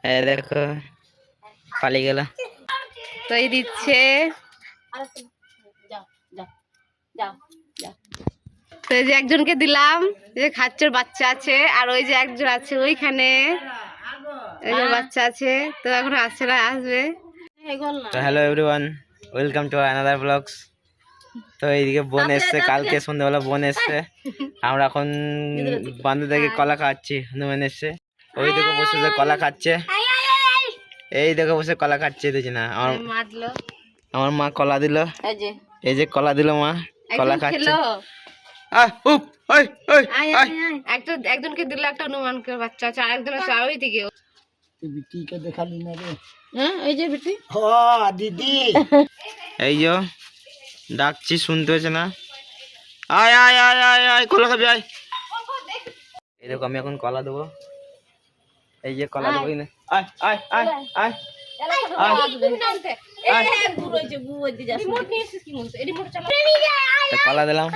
দেখো পালিয়ে গেল। তো এই দিচ্ছে, তো এই যে একজনকে দিলাম, যে খাচ্চর বাচ্চা আছে, আর ওই যে একজন আছে ওইখানে, একজন বাচ্চা আছে, তো এখন আসছে না, আসবে। তো hello everyone, welcome to another blogs. তো এইদিকে বোন এসছে, কালকে সন্ধ্যাবেলা বোন এসছে। আমরা এখন বান্ধব থেকে কলা খাচ্ছি। হনুমান এসছে, ওই দেখো বসে কলা খাচ্ছে, এই দেখো বসে কলা খাচ্ছে। দেখছি না আমার মা কলা দিল, এই যে কলা দিল মা, কলা খাচ্ছে। একজনকে দিল একটা হনুমানকে বাচ্চা আছে, আর একজন আছে ওই দিকে। এই যে ডাকছি, শুনতে হয়েছে না? আয় আয় আয় আয় আয়, কলা খাবি আয়। এই দেখো আমি এখন কলা দেবো, এই যে কলা দেবো। আয় আয় আয় আয় কলা দিলাম।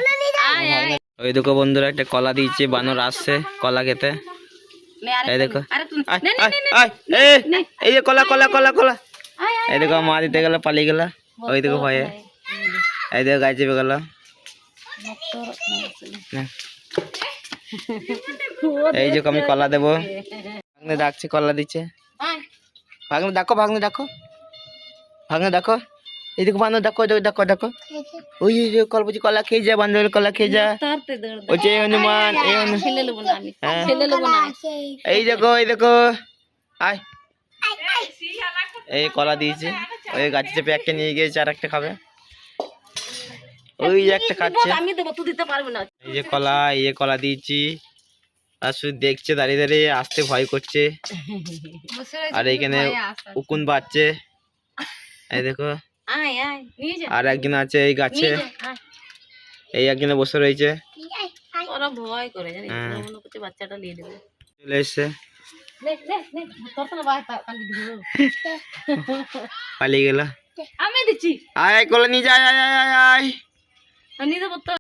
ওই দেখো বন্ধুরা, একটা কলা দিয়েছে, বানর আসছে কলা খেতে। এই দেখো এই যে কলা কলা কলা কলা, এই দেখো মা দিতে গেল, পালিয়ে গেল। ওই দেখো ভয়ে, এই দেখো গায়ে চেপে গেল। এই যে আমি কলা দেবো, ভাগ্নে ডাকছে, কলা দিচ্ছে। ভাগ্নে ডাকো, ভাগ্নে ডাকো, ভাগ্নে ডাকো। এই দেখো বান্ধব ডাকো, ডাকো ডাকো। ওই যে কলবুজি কলা খেয়ে যা, বান্ধবের কলা খেয়ে যা। ওই যে হনুমান, এই দেখো এই দেখো, আয়। এই কলা দিয়েছে, ওই গাছে চেপে একটা নিয়ে গিয়েছে, আর একটা খাবে। ওই একটা খাচ্ছে। এই যে কলা, এই যে কলা দিয়েছি, আর শুধু দেখছে দাঁড়িয়ে দাঁড়িয়ে, আসতে ভয় করছে। আর এইখানে উকুন বাজছে, এই দেখো। আর একজন আছে এই গাছে, এই একজনে বসে রয়েছে, ভয় করে বাচ্চাটা নিয়ে দেবে, চলে এসছে, পালিয়ে গেল। আমি দিচ্ছি, আয় কলা নিয়ে যায়, আয় আয় আয় আয়।